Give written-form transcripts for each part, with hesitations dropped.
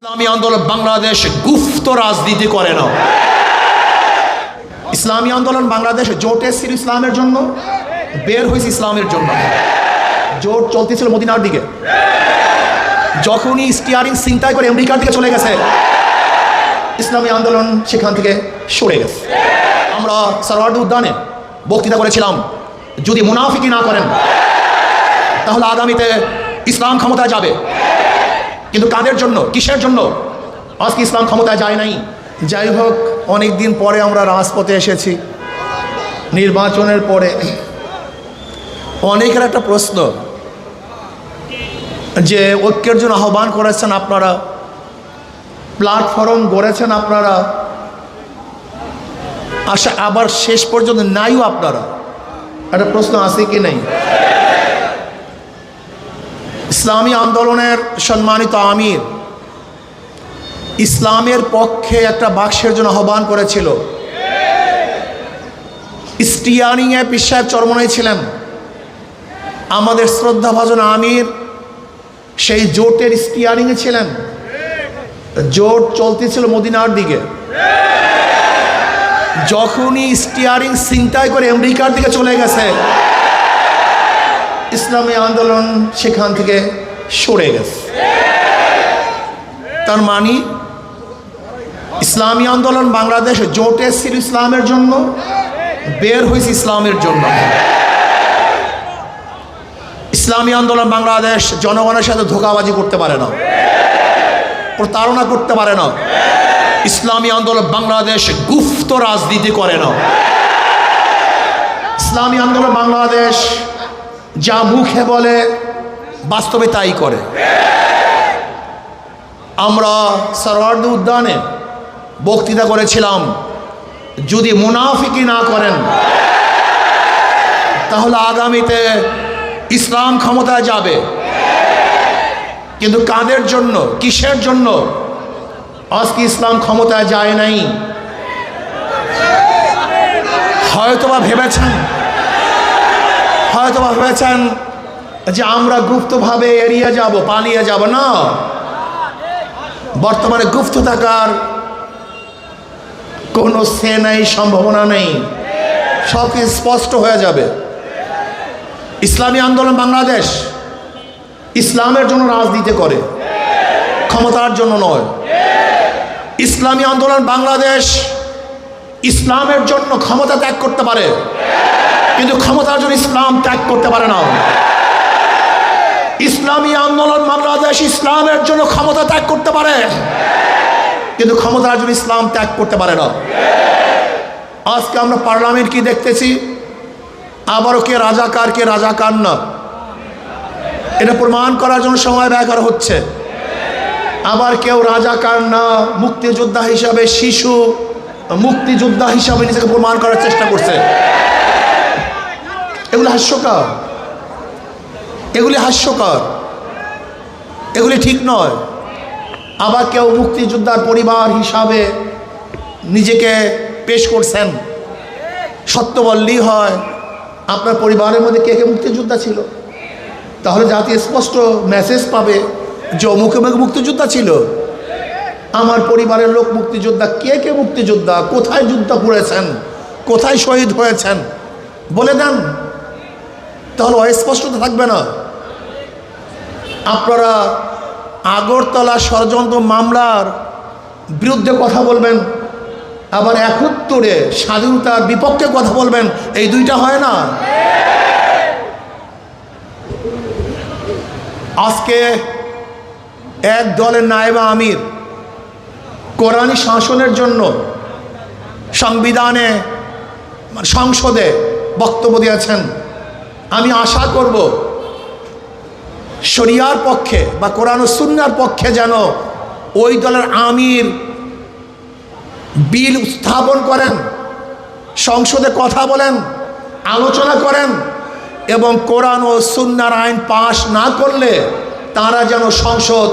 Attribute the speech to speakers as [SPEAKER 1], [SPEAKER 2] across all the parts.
[SPEAKER 1] ইসলামী আন্দোলন বাংলাদেশ গুপ্ত রাজনীতি করে না। ইসলামী আন্দোলন বাংলাদেশ জোট এসেছিল ইসলামের জন্য, বের হয়েছে ইসলামের জন্য। জোট চলতেছিল মদিনার দিকে, যখনই স্টিয়ারিং ছিনতাই করে আমেরিকার দিকে চলে গেছে, ইসলামী আন্দোলন সেখান থেকে সরে গেছে। আমরা সরওয়ার্দী উদ্যানে বক্তৃতা করেছিলাম, যদি মুনাফিকি না করেন তাহলে আগামীতে ইসলাম ক্ষমতায় যাবে। কিন্তু কাদের জন্য, কিসের জন্য আজকে ইসলাম ক্ষমতায় যায় নাই? যাই হোক, অনেক দিন পরে আমরা রাজপথে এসেছি নির্বাচনের পরে। অনেকের একটা প্রশ্ন যে ঐক্যের জন্য আহ্বান করেছেন আপনারা, প্ল্যাটফর্ম গড়েছেন আপনারা, আশা আবার শেষ পর্যন্ত নাইও আপনারা। একটা প্রশ্ন আছে কি নেই? ইসলামী আন্দোলনের সম্মানিত আমির ইসলামের পক্ষে একটা বাক্সের জন্য আহ্বান করেছিল। স্টিয়ারিংয়ে পীর সাহেব চরমনাই ছিলেন। আমাদের শ্রদ্ধাভাজন আমির সেই জোটের স্টিয়ারিংয়ে ছিলেন। জোট চলতেছিল মদিনার দিকে, যখনই স্টিয়ারিং ছিনতাই করে আমেরিকার দিকে চলে গেছে, ইসলামী আন্দোলন সেখান থেকে সরে গেছে। তার মানে ইসলামী আন্দোলন বাংলাদেশ জোট এসেছিল ইসলামের জন্য, বের হয়েছে ইসলামের জন্য। ইসলামী আন্দোলন বাংলাদেশ জনগণের সাথে ধোঁকাবাজি করতে পারে না, প্রতারণা করতে পারে না। ইসলামী আন্দোলন বাংলাদেশ গুপ্ত রাজনীতি করে না। ইসলামী আন্দোলন বাংলাদেশ যা মুখে বলে বাস্তবে তাই করে। আমরা সরওয়ার্দী উদ্যানে বক্তৃতা করেছিলাম, যদি মুনাফিকি না করেন তাহলে আগামীতে ইসলাম ক্ষমতায় যাবে। কিন্তু কাদের জন্য, কিসের জন্য আজকে ইসলাম ক্ষমতায় যায় নাই? হয়তোবা ভেবেছেন যে আমরা গুপ্তভাবে এড়িয়ে যাব, পালিয়ে যাব। না, বর্তমানে গুপ্ত থাকার কোনো সে নাই, সম্ভাবনা নেই। সব কিছু স্পষ্ট হয়ে যাবে। ইসলামী আন্দোলন বাংলাদেশ ইসলামের জন্য রাজনীতি করে, ক্ষমতার জন্য নয়। ইসলামী আন্দোলন বাংলাদেশ ইসলামের জন্য ক্ষমতা ত্যাগ করতে পারে, কিন্তু ক্ষমতার জন্য ইসলাম ত্যাগ করতে পারে না। ইসলামী আন্দোলন বাংলাদেশ ইসলামের জন্য ক্ষমতা ত্যাগ করতে পারে, কিন্তু ক্ষমতার জন্য ইসলাম ত্যাগ করতে পারে না। আজকে আমরা পার্লামেন্ট কি দেখতেছি, আবারও কে রাজাকার কে রাজাকার না, এটা প্রমাণ করার জন্য সময় ব্যয় করা হচ্ছে। আবার কেউ রাজাকার না, মুক্তিযোদ্ধা হিসাবে, শিশু মুক্তিযোদ্ধা হিসাবে নিজেকে প্রমাণ করার চেষ্টা করছে। এগুলি হাস্যকর, এগুলি ঠিক নয়। আবার কেউ মুক্তিযোদ্ধার পরিবার হিসাবে নিজেকে পেশ করছেন। সত্য বললেই হয়, আপনার পরিবারের মধ্যে কে কে মুক্তিযোদ্ধা ছিল, তাহলে জাতি স্পষ্ট মেসেজ পাবে যে অমুকে মুক্তিযোদ্ধা ছিল। আমার পরিবারের লোক মুক্তিযোদ্ধা, কে কে মুক্তিযোদ্ধা, কোথায় যুদ্ধ করেছেন, কোথায় শহীদ হয়েছেন বলে দেন, তাহলে অস্পষ্টতা থাকবে না। আপনারা আগরতলা ষড়যন্ত্র মামলার বিরুদ্ধে কথা বলবেন, আবার ৭১-এ স্বাধীনতার বিপক্ষে কথা বলবেন, এই দুইটা হয় না। আজকে এক দলের নায়েবে আমির কোরআনী শাসনের জন্য সংসদে বক্তব্য দিয়েছেন। আমি আশা করব শরিয়ার পক্ষে বা কোরআন ও সুন্নাহর পক্ষে যেন ওই দলের আমির বিল উত্থাপন করেন, সংসদে কথা বলেন, আলোচনা করেন, এবং কোরআন ও সুন্নাহর আইন পাশ না করলে তারা যেন সংসদ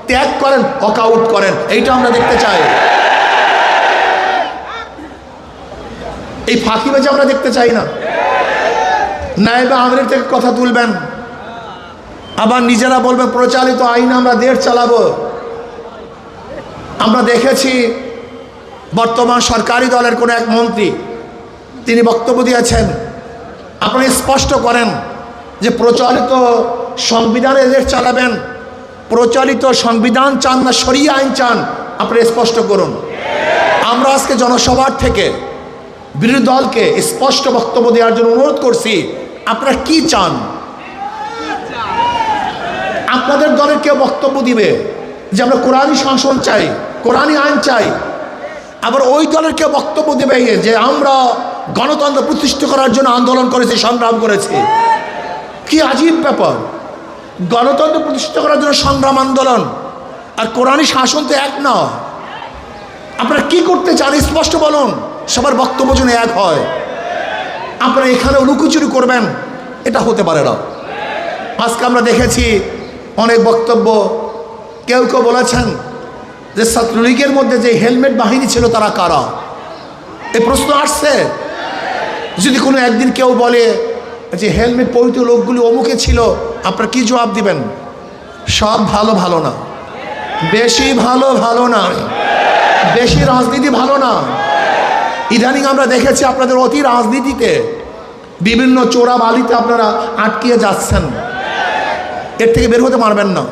[SPEAKER 1] ত্যাগ করেন, ওয়াকআউট করেন। এইটা আমরা দেখতে চাই। এই ফাঁকিবাজি আমরা দেখতে চাই না। নায়েবে আমিরের থেকে কথা তুলবেন, আবার নিজেরা বলবেন প্রচালিত আইন আমরা দেশ চালাবো। আমরা দেখেছি বর্তমান সরকারি দলের কোনো এক মন্ত্রী তিনি বক্তব্য দিয়েছেন, আপনারা স্পষ্ট করেন যে প্রচলিত সংবিধানে দেশ চালাবেন, প্রচলিত সংবিধান চান না শরিয়া আইন চান, আপনারা স্পষ্ট করুন। আমরা আজকে জনসভার থেকে বিরোধী দলকে স্পষ্ট বক্তব্য দেওয়ার জন্য অনুরোধ করছি, আপনারা কি চান? আপনাদের দলের কেউ বক্তব্য দিবে যে আমরা কোরআনী শাসন চাই, কোরআনী আইন চাই, আবার ওই দলের কেউ বক্তব্য দেবে যে আমরা গণতন্ত্র প্রতিষ্ঠা করার জন্য আন্দোলন করেছি, সংগ্রাম করেছি। কি আজীব ব্যাপার! গণতন্ত্র প্রতিষ্ঠা করার জন্য সংগ্রাম আন্দোলন আর কোরআনী শাসন তো এক না। আপনারা কি করতে চান স্পষ্ট বলুন, সবার বক্তব্য যেন এক হয়। আপনারা এখানে লুকোচুরি করবেন, এটা হতে পারে না। আজকে আমরা দেখেছি অনেক বক্তব্য, কেউ কেউ বলেছেন যে ছাত্রলীগের মধ্যে যে হেলমেট বাহিনী ছিল তারা কারা? এই প্রশ্ন আসছে। যদি কোনো একদিন কেউ বলে যে হেলমেট পরিহিত লোকগুলি অমুকে ছিল, আপনারা কি জবাব দিবেন? সব ভালো ভালো না, বেশি ভালো ভালো না, বেশি রাজনীতি ভালো না। ইদানিং আমরা দেখেছি আপনাদের অতি রাজনীতিতে বিভিন্ন চোরা বালিতে আপনারা আটকিয়ে যাচ্ছেন, এর থেকে বের হতে পারবেন না।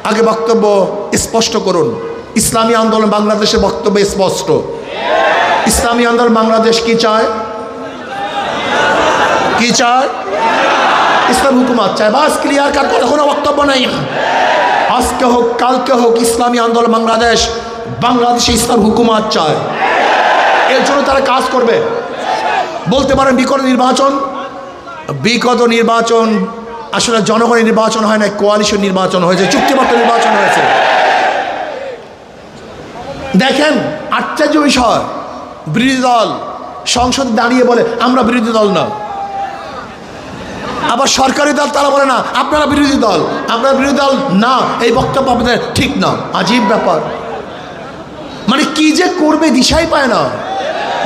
[SPEAKER 1] আগে বক্তব্য স্পষ্ট করুন। ইসলামী আন্দোলন বাংলাদেশের বক্তব্য স্পষ্ট। ইসলামী আন্দোলন বাংলাদেশ কি চায়? কি চায়? ইসলাম হুকুমত চায়। বাস ক্লিয়ার কাট, কোনো বক্তব্য নেই। আজকে হোক কালকে হোক ইসলামী আন্দোলন বাংলাদেশ বাংলাদেশে ইসলাম হুকুমত চায়। এর জন্য তারা কাজ করবে। বলতে পারেন বিগত নির্বাচন আসলে জনগণের নির্বাচন হয় না, কোয়ালিশন নির্বাচন হয়েছে, চুক্তিবদ্ধ নির্বাচন হয়েছে। দেখেন আশ্চর্য বিষয়, বিরোধী দল সংসদে দাঁড়িয়ে বলে আমরা বিরোধী দল না, আবার সরকারি দল তারা বলে না আপনারা বিরোধী দল, আপনারা বিরোধী দল না, এই বক্তব্য আপনাদের ঠিক না। আজীব ব্যাপার, মানে কি যে করবে দিশাই পায় না,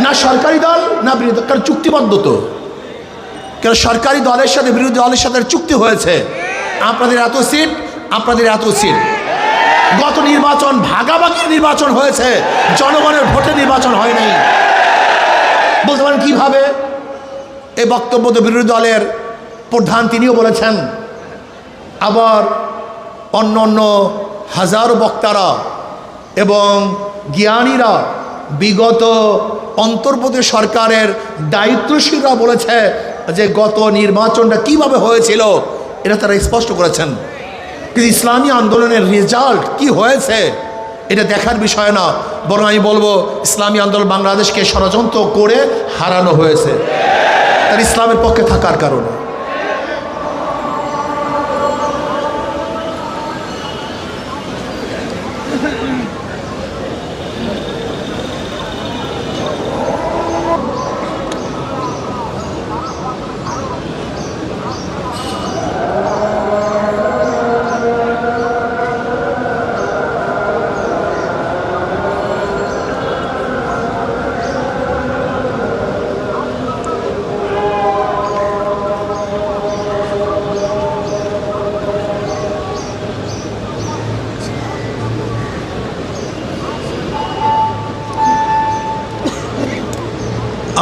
[SPEAKER 1] না সরকারি দল না বিরোধী দল। কারণ চুক্তিবদ্ধ তো, কারণ সরকারি দলের সাথে বিরোধী দলের সাথে চুক্তি হয়েছে, আপনাদের এত সিট, আপনাদের এত সিট। গত নির্বাচন ভাগাভাগির নির্বাচন হয়েছে, জনগণের ভোটে নির্বাচন হয় নাই। বলতে পারেন কিভাবে? এই বক্তব্য তো বিরোধী দলের প্রধান তিনিও বলেছেন, আবার অন্য অন্য হাজারো বক্তারা এবং জ্ঞানীরা বিগত অন্তর্বর্তী সরকারের দায়িত্বশীলরা বলেছে যে গত নির্বাচনটা কিভাবে হয়েছিল এটা তারা স্পষ্ট করেছেন। কিন্তু ইসলামী আন্দোলনের রেজাল্ট কি হয়েছে এটা দেখার বিষয় না, বরং আমি বলবো ইসলামী আন্দোলন বাংলাদেশকে ষড়যন্ত্র করে হারানো হয়েছে তার ইসলামের পক্ষে থাকার কারণে।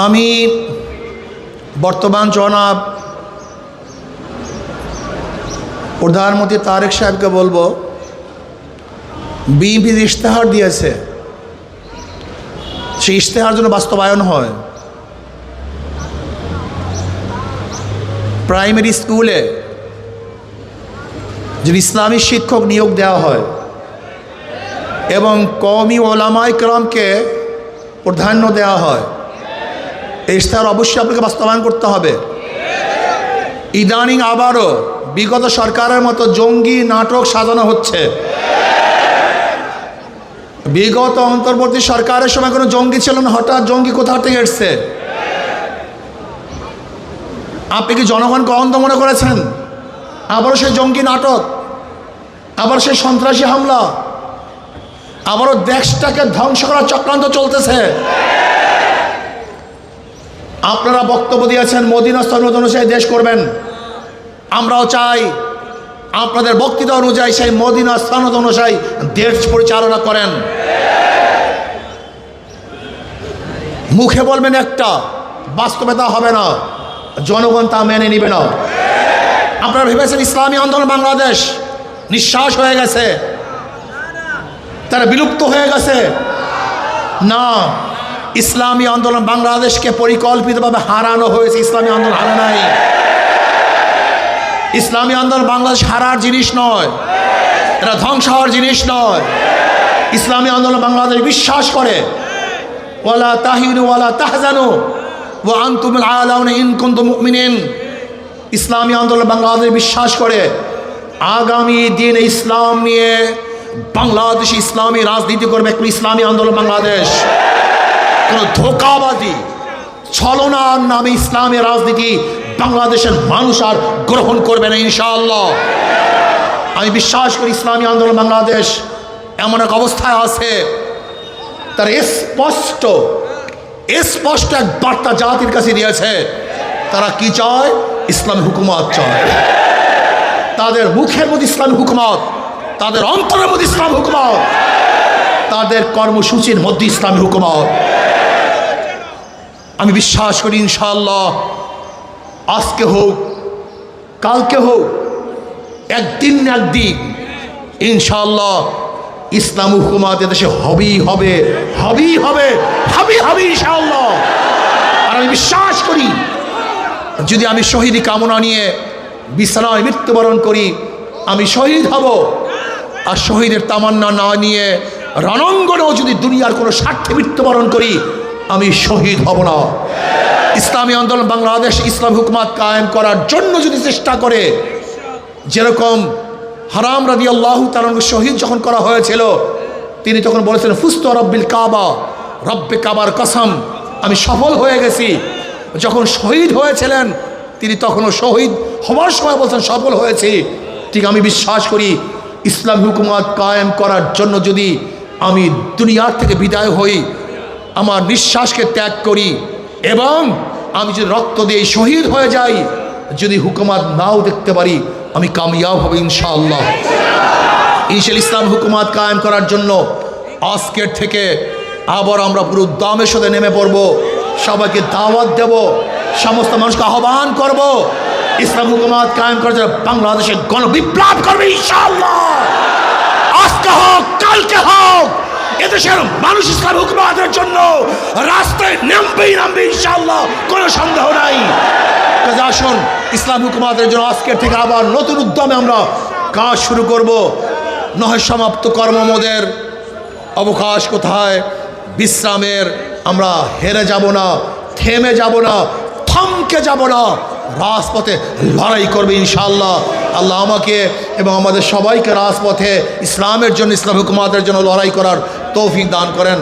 [SPEAKER 1] আমি বর্তমান জনাব প্রধানমন্ত্রী তারেক সাহেবকে বলবো, বিএনপির ইশতেহার দিয়েছে, সেই ইশতেহার যেন বাস্তবায়ন হয়। প্রাইমারি স্কুলে যে ইসলামী শিক্ষক নিয়োগ দেওয়া হয় এবং কওমি ওলামায়ে কেরামকে প্রাধান্য দেওয়া হয়, এই ইশতেহার অবশ্যই আপনাকে বাস্তবায়ন করতে হবে। ইদানিং আবারও বিগত সরকারের মতো জঙ্গি নাটক সাজানো হচ্ছে। বিগত অন্তর্বর্তী সরকারের সময় কোনো জঙ্গি ছিল না, হঠাৎ জঙ্গি কোথা থেকে এসছে? আপনি কি জনগণকে অন্ধ মনে করেছেন? আবারও সেই জঙ্গি নাটক, আবার সেই সন্ত্রাসী হামলা, আবারও দেশটাকে ধ্বংস করার চক্রান্ত চলতেছে। আপনারা বক্তব্য দিয়েছেন মদিনা স্থল অনুযায়ী দেশ করবেন, আমরাও চাই আপনাদের বক্তৃতা অনুযায়ী সেই মদিনা সনদ অনুযায়ী দেশ পরিচালনা করেন। মুখে বলবেন একটা, বাস্তবে তা হবে না, জনগণ তা মেনে নিবে না। আপনারা ভেবেছেন ইসলামী আন্দোলন বাংলাদেশ নিঃশ্বাস হয়ে গেছে, তারা বিলুপ্ত হয়ে গেছে? না, ইসলামী আন্দোলন বাংলাদেশকে পরিকল্পিতভাবে হারানো হয়েছে। ইসলামী আন্দোলন হারা নাই। ইসলামী আন্দোলন বাংলাদেশ হারার জিনিস নয়, এটা ধ্বংস হওয়ার জিনিস নয়। ইসলামী আন্দোলন বাংলাদেশ বিশ্বাস করে ওয়ালা তাহিনু ওয়ালা তাহজানু ওয়া আনতুমুল আলাউনা ইন কুনতুম মুমিনিন। ইসলামী আন্দোলন বাংলাদেশ বিশ্বাস করে আগামী দিনে ইসলাম নিয়ে বাংলাদেশ ইসলামী রাজনীতি করবে ইসলামী আন্দোলন বাংলাদেশ। কোনো ধোঁকাবাজি ছলনার নামে ইসলামী রাজনীতি বাংলাদেশের মানুষ আর গ্রহণ করবে না ইনশাআল্লাহ। আমি বিশ্বাস করি ইসলামী আন্দোলন বাংলাদেশ এমন এক অবস্থায় আছে, তার স্পষ্ট এক বার্তা জাতির কাছে দিয়েছে। তারা কি চায়? ইসলামী হুকুমত চায়। তাদের মুখের মধ্যে ইসলামী হুকুমত, তাদের অন্তরের মধ্যে ইসলাম হুকুমত, তাদের কর্মসূচির মধ্যে ইসলামী হুকুমত। আমি বিশ্বাস করি ইনশাআল্লাহ আজকে হোক কালকে হোক, একদিন না একদিন ইনশাআল্লাহ ইসলাম হুকুমত এদেশে হবেই হবে, হবেই হবে, হবেই হবে ইনশাআল্লাহ। আর আমি বিশ্বাস করি যদি আমি শহীদি কামনা নিয়ে বিছানায় মৃত্যুবরণ করি, আমি শহীদ হব। আর শহীদের তামান্না না নিয়ে রণাঙ্গনেও যদি দুনিয়ার কোনো স্বার্থে মৃত্যুবরণ করি, আমি শহীদ হব না। ইসলামী আন্দোলন বাংলাদেশ ইসলাম হুকুমত কায়েম করার জন্য যদি চেষ্টা করে, যেরকম হারাম রাদিয়াল্লাহু তাআলা শহীদ যখন করা হয়েছিল, তিনি তখন বলেছেন ফুস্তু রব্বিল কাবা, রব্বে কাবার কসম, আমি সফল হয়ে গেছি। যখন শহীদ হয়েছিলেন তিনি তখনও শহীদ হওয়ার সময় বলছেন সফল হয়েছি। ঠিক আমি বিশ্বাস করি ইসলাম হুকুমত কায়েম করার জন্য যদি আমি দুনিয়ার থেকে বিদায় হই, আমার নিঃশ্বাসকে ত্যাগ করি এবং আমি যদি রক্ত দিয়ে শহীদ হয়ে যাই, যদি হুকুমত নাও দেখতে পারি, আমি কামিয়াব হব ইনশাআল্লাহ। ইসলাম হুকুমত কায়েম করার জন্য আজকের থেকে আবার আমরা পুরো উদ্যমের সাথে নেমে পড়ব। সবাইকে দাওয়াত দেব, সমস্ত মানুষকে আহ্বান করব ইসলাম হুকুমত কায়েম করার জন্য বাংলাদেশে গণবিপ্লব করবে ইনশাআল্লাহ। আজকে হোক কালকে হোক, এদেশের মানুষ ইসলাম হুকুমতের জন্য রাস্তায় নামবে ইনশাআল্লাহ, কোনো সন্দেহ নাই। কাজে আসুন ইসলাম হুকুমতের জন্য আজকের থেকে আবার নতুন উদ্যমে আমরা কাজ শুরু করব। নয় সমাপ্ত কর্মমোদের অবকাশ কোথায়, বিশ্রামের আমরা হেরে যাব না, থেমে যাব না, থমকে যাব না, রাজপথে লড়াই করবে ইনশাআল্লাহ। আল্লাহ আমাকে এবং আমাদের সবাইকে রাজপথে ইসলামের জন্য ইসলাম হুকুমতের জন্য লড়াই করার তৌফিক দান করেন।